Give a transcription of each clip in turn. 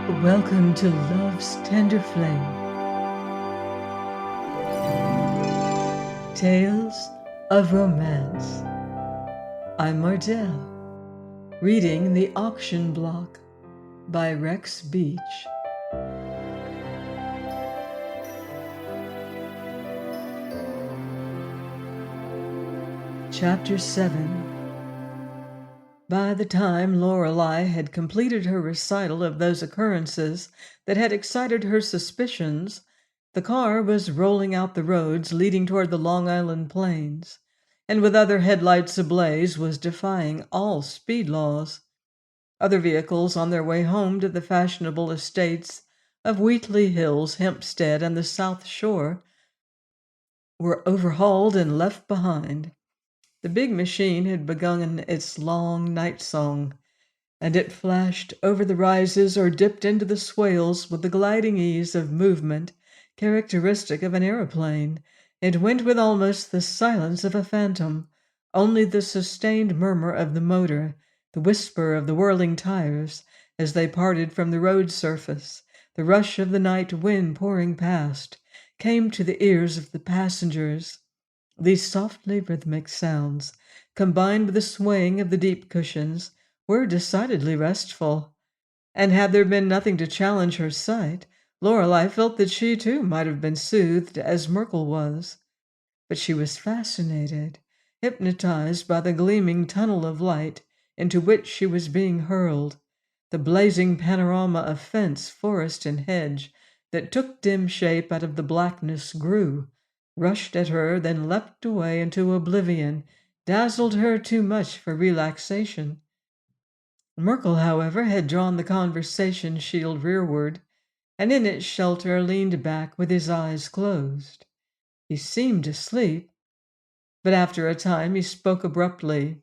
Welcome to Love's Tender Flame, Tales of Romance. I'm Mardell, reading The Auction Block by Rex Beach. Chapter 7. By the time Lorelei had completed her recital of those occurrences that had excited her suspicions, the car was rolling out the roads leading toward the Long Island plains, and with other headlights ablaze was defying all speed laws. Other vehicles on their way home to the fashionable estates of Wheatley Hills, Hempstead, and the South Shore were overhauled and left behind. The big machine had begun its long night song, and it flashed over the rises or dipped into the swales with the gliding ease of movement characteristic of an aeroplane. It went with almost the silence of a phantom, only the sustained murmur of the motor, the whisper of the whirling tires as they parted from the road surface, the rush of the night wind pouring past, came to the ears of the passengers. These softly rhythmic sounds, combined with the swaying of the deep cushions, were decidedly restful, and had there been nothing to challenge her sight, Lorelei felt that she too might have been soothed as Merkel was. But she was fascinated, hypnotized by the gleaming tunnel of light into which she was being hurled, the blazing panorama of fence, forest, and hedge that took dim shape out of the blackness grew, rushed at her, then leapt away into oblivion, dazzled her too much for relaxation. Merkel, however, had drawn the conversation shield rearward, and in its shelter leaned back with his eyes closed. He seemed asleep, but after a time he spoke abruptly.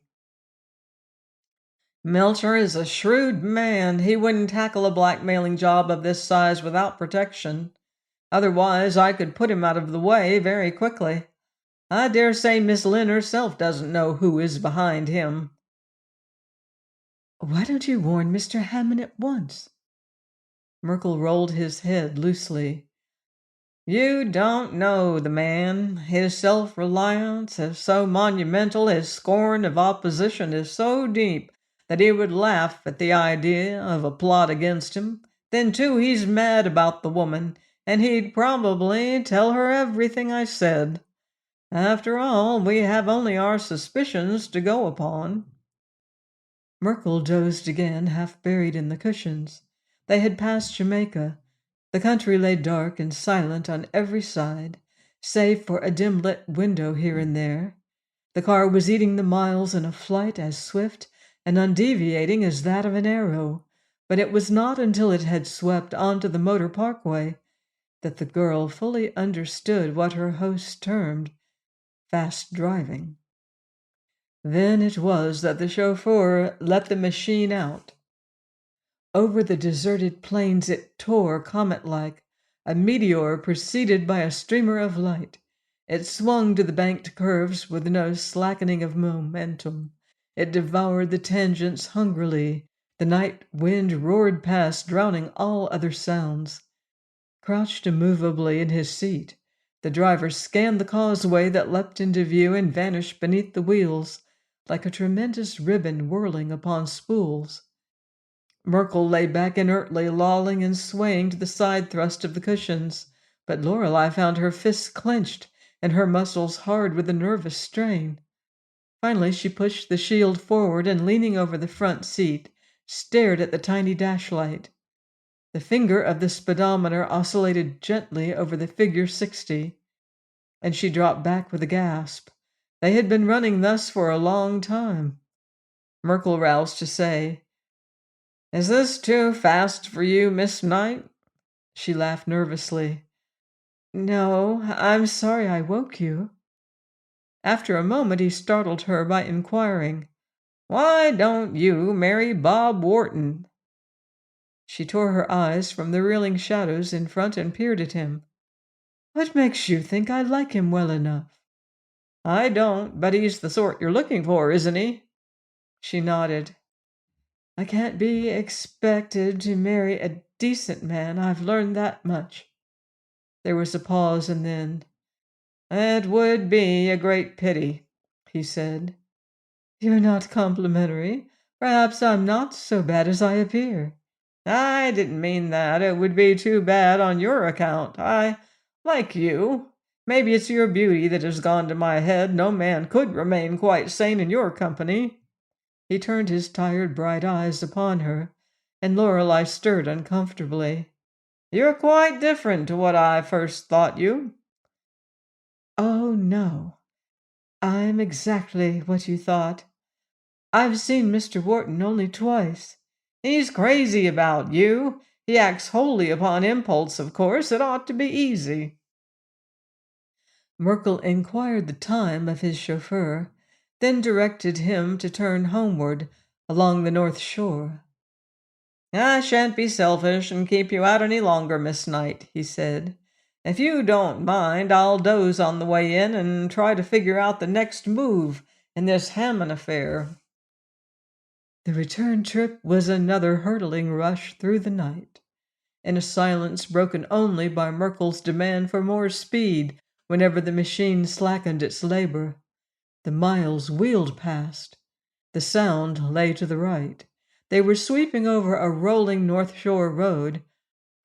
"Melcher is a shrewd man. He wouldn't tackle a blackmailing job of this size without protection. Otherwise, I could put him out of the way very quickly. I dare say Miss Lynn herself doesn't know who is behind him." "Why don't you warn Mr. Hammond at once?" Merkel rolled his head loosely. "You don't know the man. His self-reliance is so monumental, his scorn of opposition is so deep, that he would laugh at the idea of a plot against him. Then, too, he's mad about the woman, and he'd probably tell her everything I said. After all, we have only our suspicions to go upon." Merkel dozed again, half buried in the cushions. They had passed Jamaica. The country lay dark and silent on every side, save for a dim-lit window here and there. The car was eating the miles in a flight as swift and undeviating as that of an arrow, but it was not until it had swept onto the motor parkway that the girl fully understood what her host termed fast driving. Then it was that the chauffeur let the machine out. Over the deserted plains it tore comet-like, a meteor preceded by a streamer of light. It swung to the banked curves with no slackening of momentum. It devoured the tangents hungrily. The night wind roared past, drowning all other sounds. Crouched immovably in his seat, the driver scanned the causeway that leapt into view and vanished beneath the wheels, like a tremendous ribbon whirling upon spools. Merkel lay back inertly, lolling and swaying to the side thrust of the cushions, but Lorelei found her fists clenched and her muscles hard with a nervous strain. Finally she pushed the shield forward and, leaning over the front seat, stared at the tiny dashlight. The finger of the speedometer oscillated gently over the figure 60, and she dropped back with a gasp. They had been running thus for a long time. Merkel roused to say, "Is this too fast for you, Miss Knight?" She laughed nervously. "No, I'm sorry I woke you." After a moment he startled her by inquiring, "Why don't you marry Bob Wharton?" She tore her eyes from the reeling shadows in front and peered at him. "What makes you think I like him well enough?" "I don't, but he's the sort you're looking for, isn't he?" She nodded. "I can't be expected to marry a decent man, I've learned that much." There was a pause, and then, "It would be a great pity," he said. "You're not complimentary. Perhaps I'm not so bad as I appear." "I didn't mean that. It would be too bad on your account. I like you. Maybe it's your beauty that has gone to my head. No man could remain quite sane in your company." He turned his tired, bright eyes upon her, and Lorelei stirred uncomfortably. "You're quite different to what I first thought you." "Oh, no. I'm exactly what you thought. I've seen Mr. Wharton only twice." "He's crazy about you. He acts wholly upon impulse, of course. It ought to be easy." Merkel inquired the time of his chauffeur, then directed him to turn homeward along the north shore. "I shan't be selfish and keep you out any longer, Miss Knight," he said. "If you don't mind, I'll doze on the way in and try to figure out the next move in this Hammond affair." The return trip was another hurtling rush through the night, in a silence broken only by Merkel's demand for more speed whenever the machine slackened its labor. The miles wheeled past. The Sound lay to the right. They were sweeping over a rolling North Shore road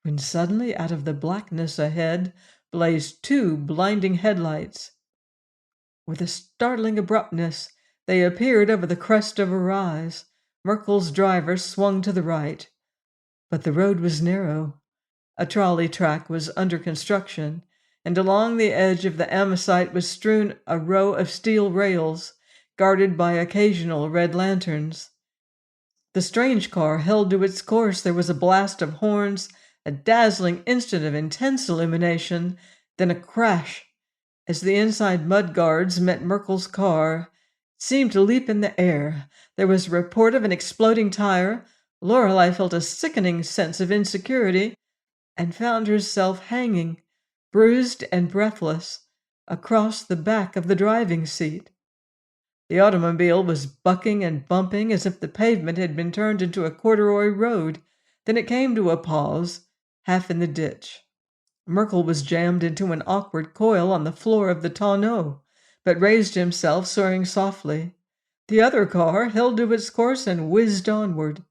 when suddenly out of the blackness ahead blazed two blinding headlights. With a startling abruptness, they appeared over the crest of a rise. Merkel's driver swung to the right, but the road was narrow. A trolley track was under construction, and along the edge of the Amosite was strewn a row of steel rails, guarded by occasional red lanterns. The strange car held to its course. There was a blast of horns, a dazzling instant of intense illumination, then a crash as the inside mud guards met Merkel's car. It seemed to leap in the air. There was a report of an exploding tire. Lorelei felt a sickening sense of insecurity and found herself hanging, bruised and breathless, across the back of the driving seat. The automobile was bucking and bumping as if the pavement had been turned into a corduroy road. Then it came to a pause, half in the ditch. Merkel was jammed into an awkward coil on the floor of the tonneau, but raised himself, soaring softly. The other car held to its course and whizzed onward,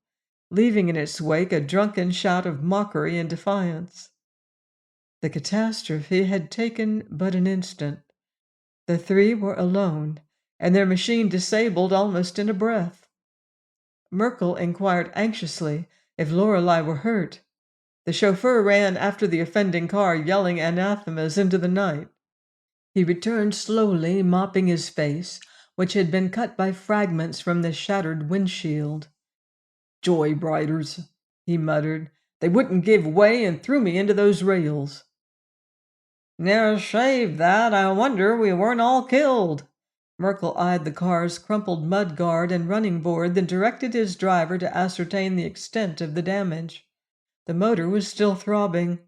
leaving in its wake a drunken shout of mockery and defiance. The catastrophe had taken but an instant. The three were alone, and their machine disabled almost in a breath. Merkel inquired anxiously if Lorelei were hurt. The chauffeur ran after the offending car, yelling anathemas into the night. He returned slowly, mopping his face, which had been cut by fragments from the shattered windshield. "Joyriders," he muttered. "They wouldn't give way and threw me into those rails." "Near shaved that. I wonder we weren't all killed." Merkel eyed the car's crumpled mud guard and running board, then directed his driver to ascertain the extent of the damage. The motor was still throbbing,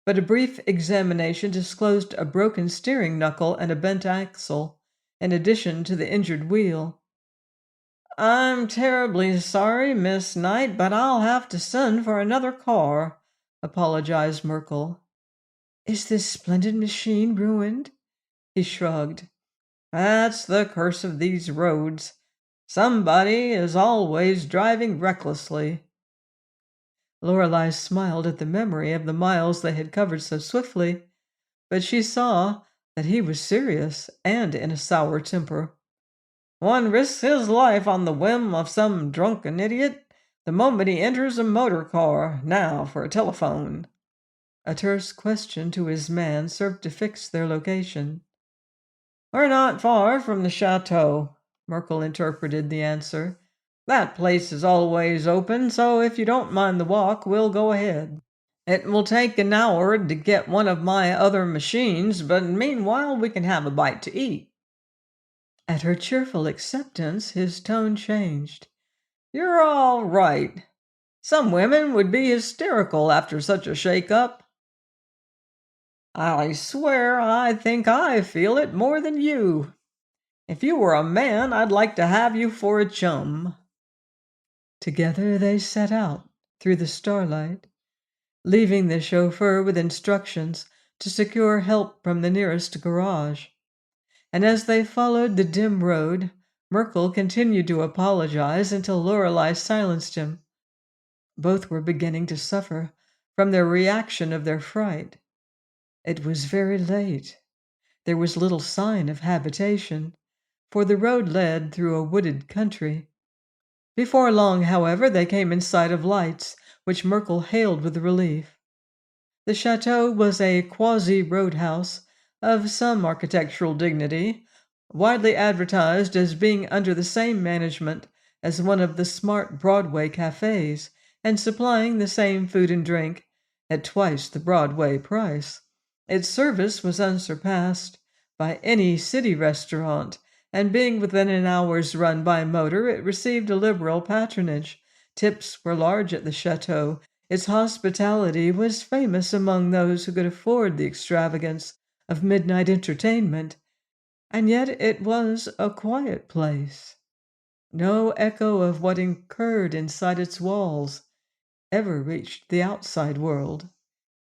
but a brief examination disclosed a broken steering knuckle and a bent axle, in addition to the injured wheel. "I'm terribly sorry, Miss Knight, but I'll have to send for another car," apologized Merkel. "Is this splendid machine ruined?" He shrugged. "That's the curse of these roads. Somebody is always driving recklessly." Lorelei smiled at the memory of the miles they had covered so swiftly, but she saw that he was serious and in a sour temper. "One risks his life on the whim of some drunken idiot the moment he enters a motor car. Now for a telephone." A terse question to his man served to fix their location. "We're not far from the chateau," Merkel interpreted the answer. "That place is always open, so if you don't mind the walk, we'll go ahead. It will take an hour to get one of my other machines, but meanwhile we can have a bite to eat." At her cheerful acceptance, his tone changed. "You're all right. Some women would be hysterical after such a shake-up." "I swear I think I feel it more than you. If you were a man, I'd like to have you for a chum." Together they set out through the starlight. leaving the chauffeur with instructions to secure help from the nearest garage. And as they followed the dim road, Merkel continued to apologize until Lorelei silenced him. Both were beginning to suffer from their reaction of their fright. It was very late. There was little sign of habitation, for the road led through a wooded country. Before long, however, they came in sight of lights, which Merkel hailed with relief. The chateau was a quasi-roadhouse of some architectural dignity, widely advertised as being under the same management as one of the smart Broadway cafes and supplying the same food and drink at twice the Broadway price. Its service was unsurpassed by any city restaurant, and being within an hour's run by motor, it received a liberal patronage. Tips were large at the chateau. Its hospitality was famous among those who could afford the extravagance of midnight entertainment, and yet it was a quiet place. No echo of what occurred inside its walls ever reached the outside world.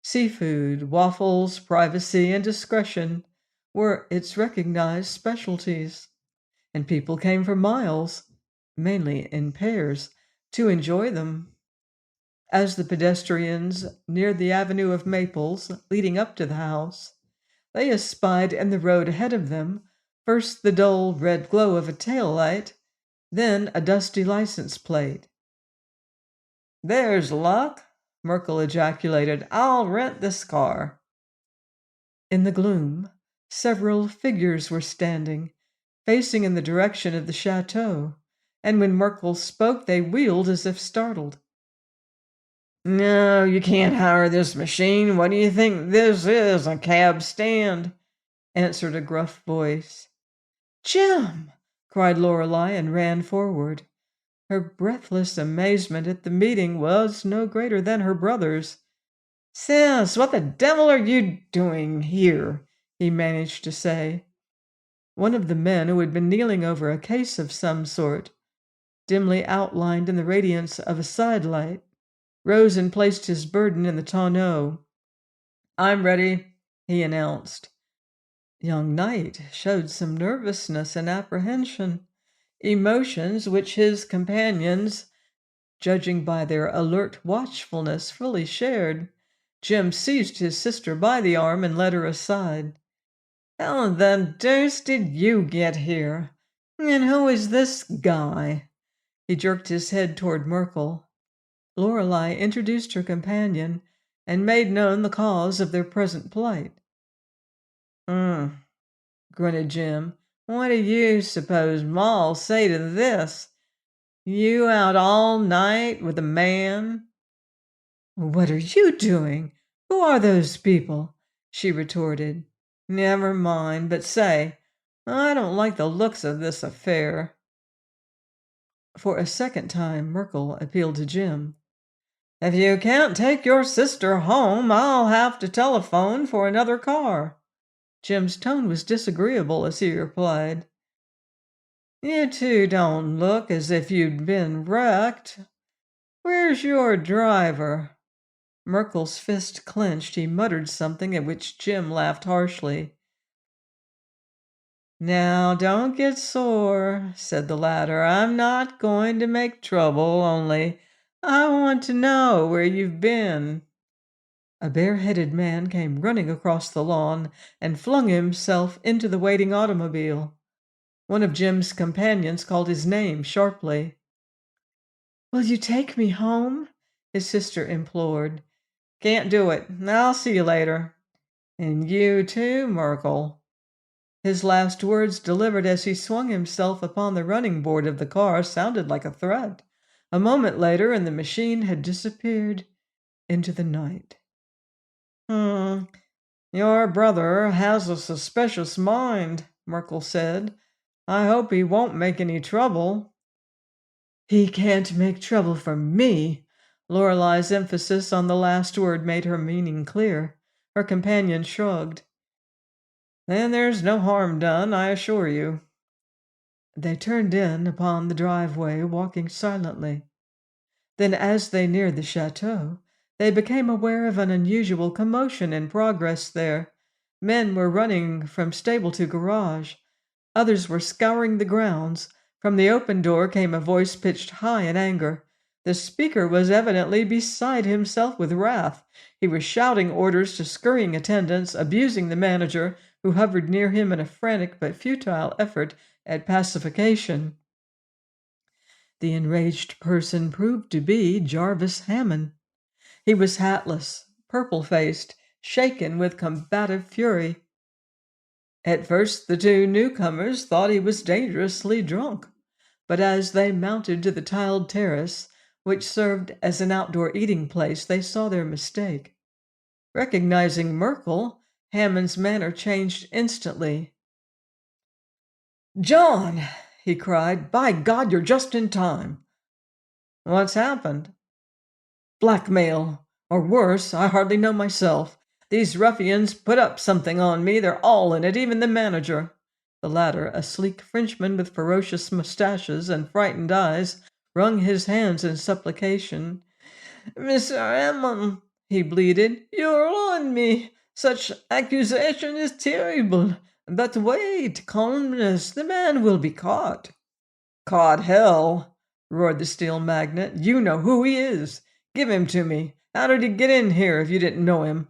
Seafood, waffles, privacy, and discretion were its recognized specialties, and people came for miles, mainly in pairs, to enjoy them. As the pedestrians neared the avenue of maples leading up to the house, they espied in the road ahead of them first the dull red glow of a tail light, then a dusty license plate. "There's luck," Merkel ejaculated. "I'll rent this car." In the gloom, several figures were standing, facing in the direction of the chateau, and when Merkel spoke, they wheeled as if startled. "No, you can't hire this machine. What do you think this is, a cab stand?" answered a gruff voice. "Jim!" cried Lorelei and ran forward. Her breathless amazement at the meeting was no greater than her brother's. "Sis, what the devil are you doing here?" he managed to say. One of the men, who had been kneeling over a case of some sort, dimly outlined in the radiance of a side light, rose and placed his burden in the tonneau. "I'm ready," he announced. Young Knight showed some nervousness and apprehension, emotions which his companions, judging by their alert watchfulness, fully shared. Jim seized his sister by the arm and led her aside. "How the deuce did you get here? And who is this guy?" He jerked his head toward Merkel. Lorelei introduced her companion and made known the cause of their present plight. Grunted Jim. "What do you suppose Ma'll say to this? You out all night with a man?" "What are you doing? Who are those people?" she retorted. "Never mind, but say, I don't like the looks of this affair." For a second time, Merkel appealed to Jim. "If you can't take your sister home, I'll have to telephone for another car." Jim's tone was disagreeable as he replied, "You two don't look as if you'd been wrecked. Where's your driver?" Merkel's fist clenched. He muttered something at which Jim laughed harshly. "Now, don't get sore," said the latter. "I'm not going to make trouble, only I want to know where you've been." A bare-headed man came running across the lawn and flung himself into the waiting automobile. One of Jim's companions called his name sharply. "Will you take me home?" his sister implored. "Can't do it. I'll see you later." "And you too, Merkel." His last words, delivered as he swung himself upon the running board of the car, sounded like a threat. A moment later, and the machine had disappeared into the night. Your brother has a suspicious mind," Merkel said. "I hope he won't make any trouble." "He can't make trouble for me." Lorelei's emphasis on the last word made her meaning clear. Her companion shrugged. "Then there's no harm done, I assure you." They turned in upon the driveway, walking silently. Then, as they neared the chateau, They became aware of an unusual commotion in progress there. Men were running from stable to garage. Others were scouring the grounds. From the open door came a voice pitched high in anger. The speaker was evidently beside himself with wrath. He was shouting orders to scurrying attendants, abusing the manager, who hovered near him in a frantic but futile effort at pacification. The enraged person proved to be Jarvis Hammond. He was hatless, purple-faced, shaken with combative fury. At first the two newcomers thought he was dangerously drunk, but as they mounted to the tiled terrace, which served as an outdoor eating place, they saw their mistake. Recognizing Merkel, Hammond's manner changed instantly. "John!" he cried. "By God, you're just in time." "What's happened?" "Blackmail. Or worse, I hardly know myself. These ruffians put up something on me. They're all in it, even the manager." The latter, a sleek Frenchman with ferocious mustaches and frightened eyes, wrung his hands in supplication. "Mr. Hammond," he bleated, "you ruined me. Such accusation is terrible. But wait, calmness. The man will be caught." "Caught hell!" roared the steel magnate. "You know who he is. Give him to me. How did he get in here if you didn't know him?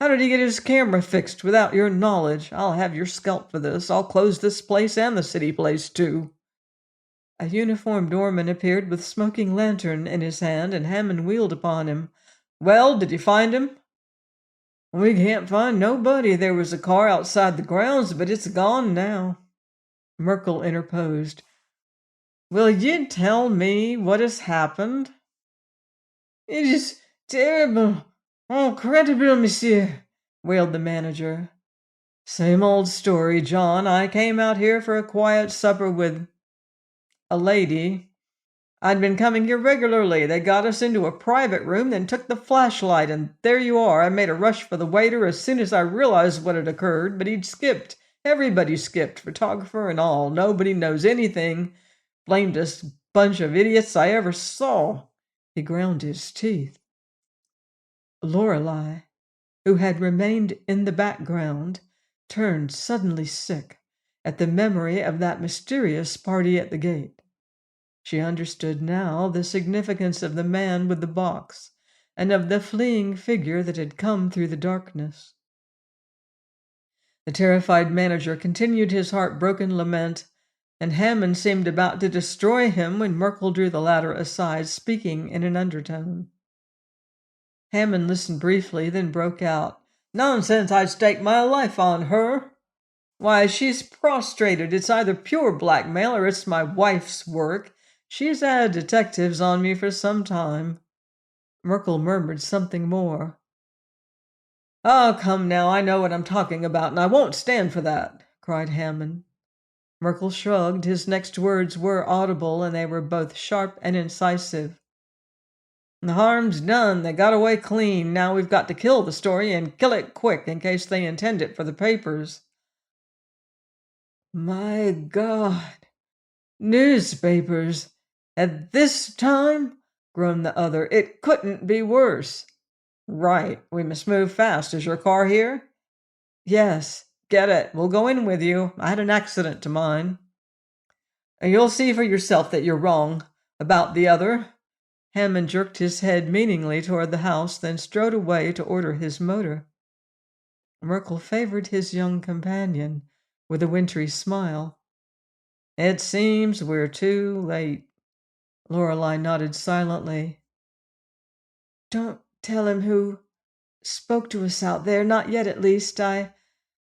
How did he get his camera fixed without your knowledge? I'll have your scalp for this. I'll close this place and the city place, too." A uniformed doorman appeared with smoking lantern in his hand, and Hammond wheeled upon him. "Well, did you find him?" "We can't find nobody. There was a car outside the grounds, but it's gone now." Merkel interposed. "Will you tell me what has happened?" "It is terrible, incredible, monsieur," wailed the manager. "Same old story, John. I came out here for a quiet supper with a lady. I'd been coming here regularly. They got us into a private room, then took the flashlight, and there you are. I made a rush for the waiter as soon as I realized what had occurred, but he'd skipped. Everybody skipped, photographer and all. Nobody knows anything. Blamedest bunch of idiots I ever saw." He ground his teeth. Lorelei, who had remained in the background, turned suddenly sick at the memory of that mysterious party at the gate. She understood now the significance of the man with the box and of the fleeing figure that had come through the darkness. The terrified manager continued his heartbroken lament, and Hammond seemed about to destroy him when Merkel drew the latter aside, speaking in an undertone. Hammond listened briefly, then broke out. "Nonsense! I'd stake my life on her. Why, she's prostrated. It's either pure blackmail or it's my wife's work. She's had detectives on me for some time." Merkel murmured something more. "Oh, come now, I know what I'm talking about, and I won't stand for that," cried Hammond. Merkel shrugged. His next words were audible, and they were both sharp and incisive. "The harm's done. They got away clean. Now we've got to kill the story, and kill it quick, in case they intend it for the papers." "My God! Newspapers! At this time?" groaned the other. "It couldn't be worse." "Right. We must move fast. Is your car here?" "Yes." "Get it. We'll go in with you. I had an accident to mine." "You'll see for yourself that you're wrong about the other." Hammond jerked his head meaningly toward the house, then strode away to order his motor. Merkel favored his young companion with a wintry smile. "It seems we're too late." Lorelei nodded silently. "Don't tell him who spoke to us out there, not yet at least. I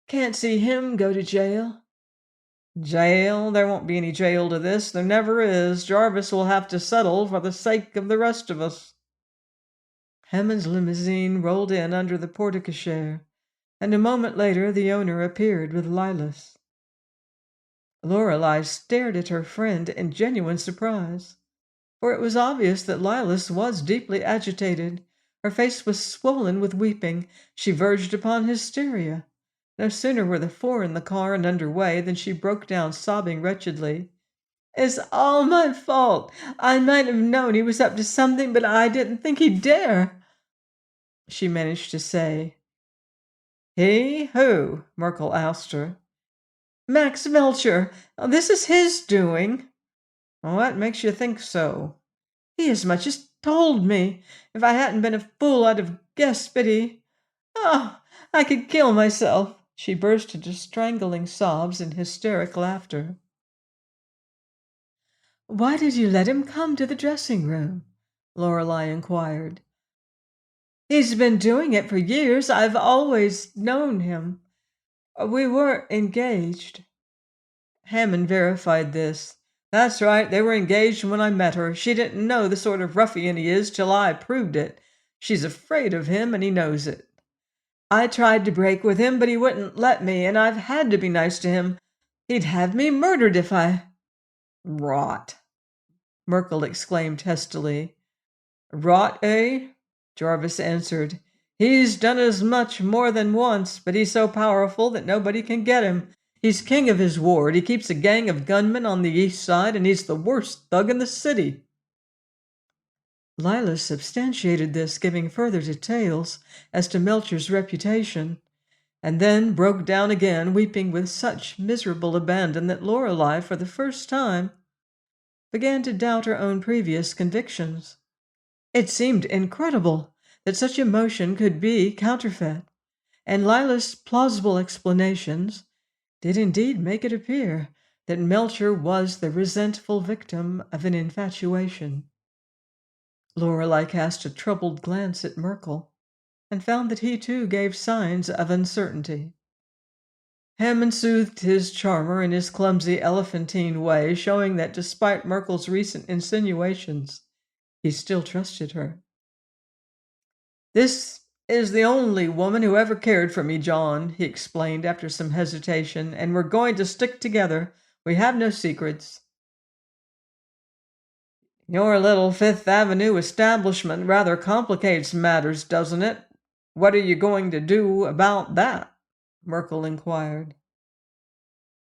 can't see him go to jail." "Jail? There won't be any jail to this. There never is. Jarvis will have to settle for the sake of the rest of us." Hammond's limousine rolled in under the porte-cochere, and a moment later the owner appeared with Lilas. Lorelei stared at her friend in genuine surprise, for it was obvious that Lilas was deeply agitated. Her face was swollen with weeping. She verged upon hysteria. No sooner were the four in the car and under way than she broke down, sobbing wretchedly. "It's all my fault. I might have known he was up to something, but I didn't think he'd dare." she managed to say. He? Who? Merkel asked her. Max Melcher. This is his doing. What makes you think so? He as much as told me. If I hadn't been a fool, I'd have guessed, but he... Oh, I could kill myself. She burst into strangling sobs and hysteric laughter. Why did you let him come to the dressing room? Lorelei inquired. He's been doing it for years. I've always known him. We were engaged. Hammond verified this. That's right, they were engaged when I met her. She didn't know the sort of ruffian he is till I proved it. She's afraid of him, and he knows it. I tried to break with him, but he wouldn't let me, and I've had to be nice to him. He'd have me murdered if I... Rot, Merkel exclaimed testily. Rot, eh? Jarvis answered. He's done as much more than once, but he's so powerful that nobody can get him. He's king of his ward. He keeps a gang of gunmen on the east side, and he's the worst thug in the city. Lila substantiated this, giving further details as to Melcher's reputation, and then broke down again, weeping with such miserable abandon that Lorelei, for the first time, began to doubt her own previous convictions. It seemed incredible that such emotion could be counterfeit, and Lila's plausible explanations did indeed make it appear that Melcher was the resentful victim of an infatuation. Lorelei cast a troubled glance at Merkel and found that he too gave signs of uncertainty. Hammond soothed his charmer in his clumsy elephantine way, showing that despite Merkel's recent insinuations, he still trusted her. This is the only woman who ever cared for me, John, he explained after some hesitation, and we're going to stick together. We have no secrets. Your little Fifth Avenue establishment rather complicates matters, doesn't it? What are you going to do about that? Merkel inquired.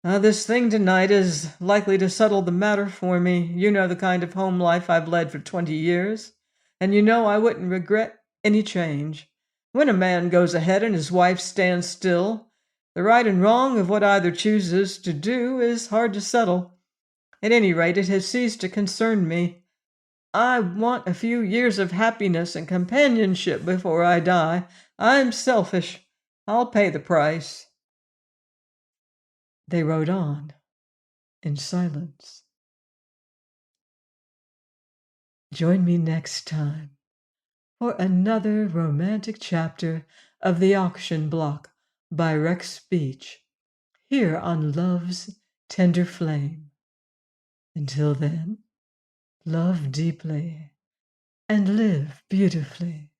This thing tonight is likely to settle the matter for me. You know the kind of home life I've led for 20 years, and you know I wouldn't regret any change. When a man goes ahead and his wife stands still, the right and wrong of what either chooses to do is hard to settle. At any rate, it has ceased to concern me. I want a few years of happiness and companionship before I die. I'm selfish. I'll pay the price. They rode on in silence. Join me next time for another romantic chapter of The Auction Block by Rex Beach, here on Love's Tender Flame. Until then, love deeply and live beautifully.